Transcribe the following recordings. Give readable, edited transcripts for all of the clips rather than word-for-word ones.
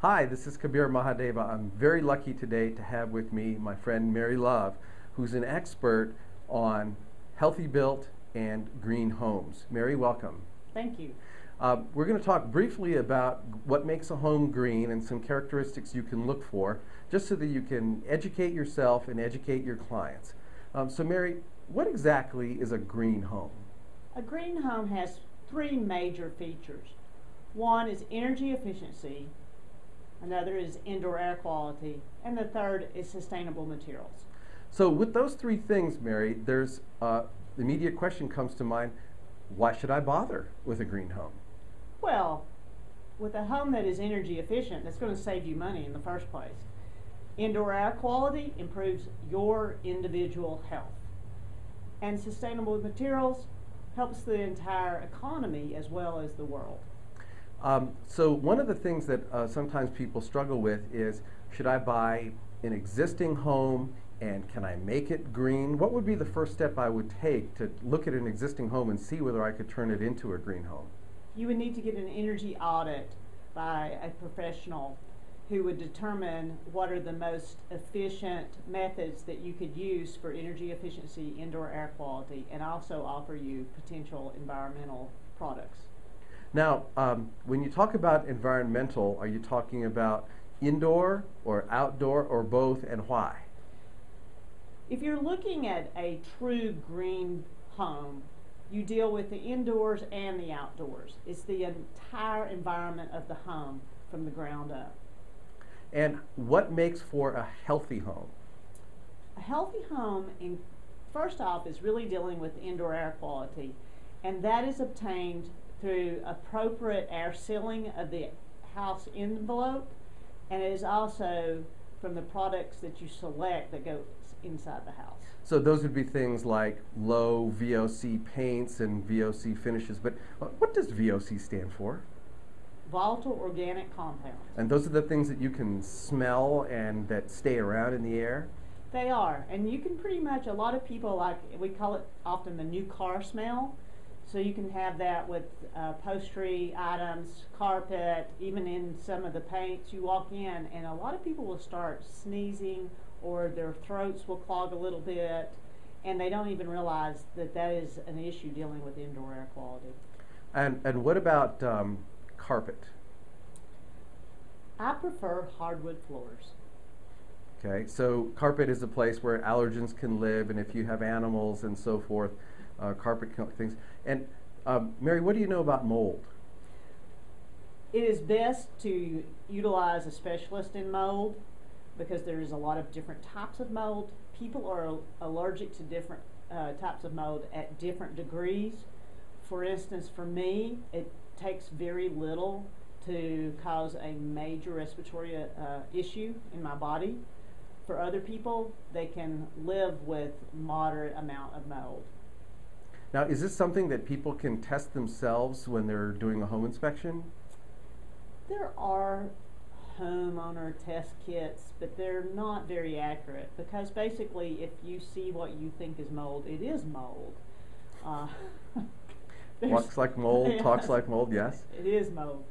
Hi, this is Kabir Mahadeva. I'm very lucky today to have with me my friend Mary Love, who's an expert on healthy built and green homes. Mary, welcome. Thank you. We're going to talk briefly about what makes a home green and some characteristics you can look for, just so that you can educate yourself and educate your clients. So Mary, what exactly is a green home? A green home has three major features. One is energy efficiency, another is indoor air quality, and the third is sustainable materials. So with those three things, Mary, there's the immediate question comes to mind, why should I bother with a green home? Well, with a home that is energy efficient, that's going to save you money in the first place. Indoor air quality improves your individual health. And sustainable materials helps the entire economy as well as the world. So one of the things that sometimes people struggle with is, should I buy an existing home and can I make it green? What would be the first step I would take to look at an existing home and see whether I could turn it into a green home? You would need to get an energy audit by a professional who would determine what are the most efficient methods that you could use for energy efficiency, indoor air quality, and also offer you potential environmental products. Now, when you talk about environmental, are you talking about indoor or outdoor or both, and why? If you're looking at a true green home, you deal with the indoors and the outdoors. It's the entire environment of the home from the ground up. And what makes for a healthy home? A healthy home, first off, is really dealing with indoor air quality, and that is obtained through appropriate air sealing of the house envelope, and it is also from the products that you select that go inside the house. So those would be things like low VOC paints and VOC finishes, but what does VOC stand for? Volatile organic compounds. And those are the things that you can smell and that stay around in the air? They are, and you can pretty much, a lot of people like, we call it often the new car smell. So you can have that with upholstery items, carpet, even in some of the paints. You walk in and a lot of people will start sneezing or their throats will clog a little bit, and they don't even realize that that is an issue dealing with indoor air quality. And what about carpet? I prefer hardwood floors. Okay, so carpet is a place where allergens can live, and if you have animals and so forth, carpet things. And Mary, what do you know about mold? It is best to utilize a specialist in mold because there's a lot of different types of mold. People are allergic to different types of mold at different degrees. For instance, for me, it takes very little to cause a major respiratory issue in my body. For other people, they can live with moderate amount of mold. Now, is this something that people can test themselves when they're doing a home inspection? There are homeowner test kits, but they're not very accurate because basically if you see what you think is mold, it is mold. Walks like mold, yeah, talks like mold, yes? It is mold.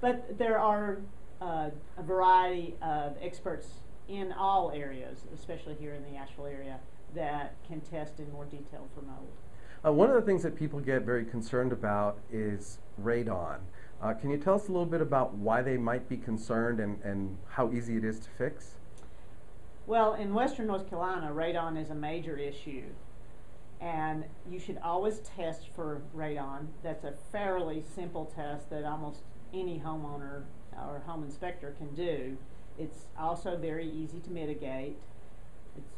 But there are a variety of experts in all areas, especially here in the Asheville area, that can test in more detail for mold. One of the things that people get very concerned about is radon. Can you tell us a little bit about why they might be concerned and how easy it is to fix? Well, in western North Carolina, radon is a major issue, and you should always test for radon. That's a fairly simple test that almost any homeowner or home inspector can do. It's also very easy to mitigate. It's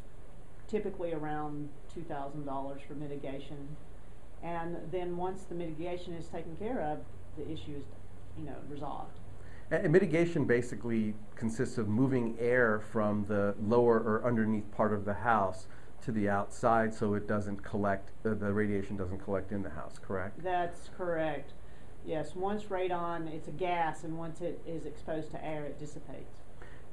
typically around $2,000 for mitigation, and then once the mitigation is taken care of, the issue is, resolved. And mitigation basically consists of moving air from the lower or underneath part of the house to the outside so it doesn't collect, the radiation doesn't collect in the house, correct? That's correct. Yes, once radon, it's a gas, and once it is exposed to air, it dissipates.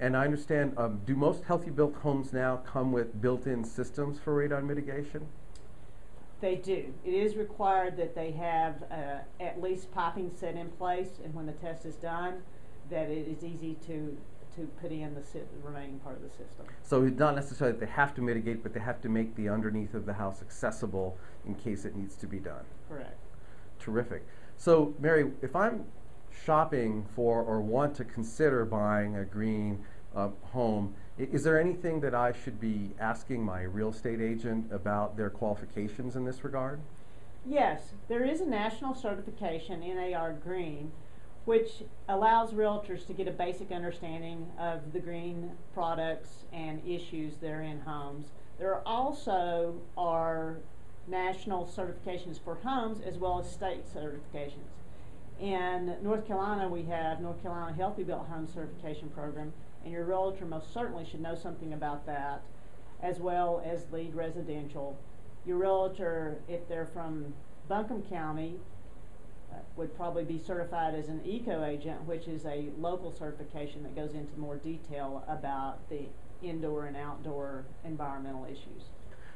And I understand, do most healthy built homes now come with built-in systems for radon mitigation? They do. It is required that they have at least piping set in place, and when the test is done, that it is easy to put in the remaining part of the system. So it's not necessarily that they have to mitigate, but they have to make the underneath of the house accessible in case it needs to be done. Correct. Terrific. So Mary, if I'm shopping for or want to consider buying a green home, is there anything that I should be asking my real estate agent about their qualifications in this regard? Yes, there is a national certification, NAR Green, which allows realtors to get a basic understanding of the green products and issues that are in homes. There also are national certifications for homes as well as state certifications. In North Carolina, we have North Carolina Healthy Built Home Certification Program, and your realtor most certainly should know something about that, as well as LEED Residential. Your realtor, if they're from Buncombe County, would probably be certified as an eco-agent, which is a local certification that goes into more detail about the indoor and outdoor environmental issues.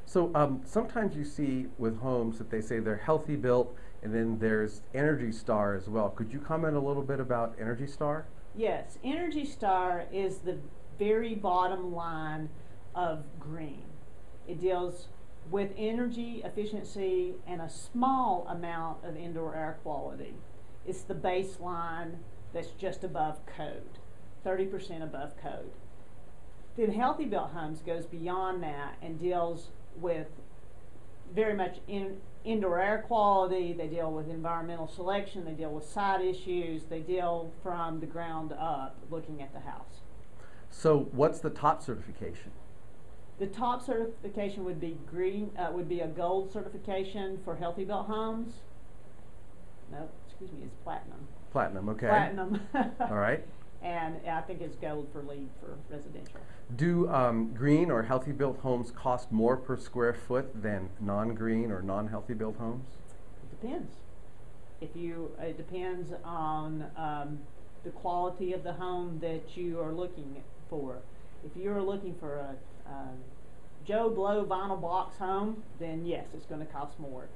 So sometimes you see with homes that they say they're healthy built, and then there's Energy Star as well. Could you comment a little bit about Energy Star? Yes, Energy Star is the very bottom line of green. It deals with energy efficiency and a small amount of indoor air quality. It's the baseline that's just above code, 30% above code. Then Healthy Built Homes goes beyond that and deals with very much indoor air quality. They deal with environmental selection, they deal with site issues, they deal from the ground up looking at the house. So what's the top certification? The top certification would be green, would be a gold certification for Healthy Built Homes. No, excuse me, it's platinum. Platinum, okay. Platinum. All right. And I think it's gold for LEED for residential. Do green or healthy built homes cost more per square foot than non-green or non-healthy built homes? It depends. It depends on the quality of the home that you are looking for. If you're looking for a Joe Blow vinyl box home, then yes, it's going to cost more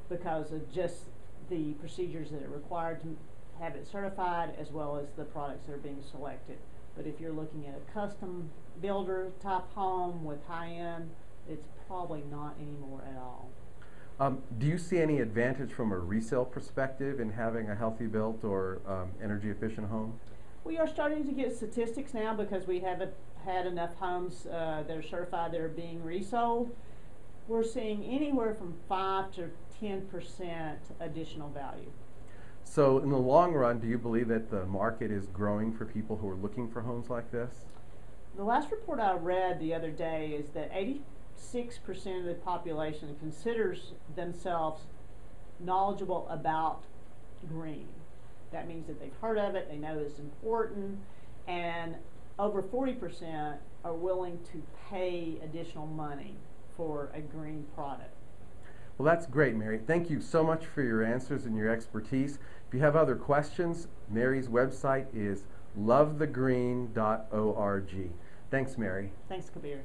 because of just the procedures that are required to have it certified, as well as the products that are being selected. But if you're looking at a custom builder type home with high end, it's probably not anymore at all. Do you see any advantage from a resale perspective in having a healthy built or energy efficient home? We are starting to get statistics now because we haven't had enough homes that are certified that are being resold. We're seeing anywhere from 5 to 10% additional value. So in the long run, do you believe that the market is growing for people who are looking for homes like this? The last report I read the other day is that 86% of the population considers themselves knowledgeable about green. That means that they've heard of it, they know it's important, and over 40% are willing to pay additional money for a green product. Well, that's great, Mary. Thank you so much for your answers and your expertise. If you have other questions, Mary's website is lovethegreen.org. Thanks, Mary. Thanks, Kabir.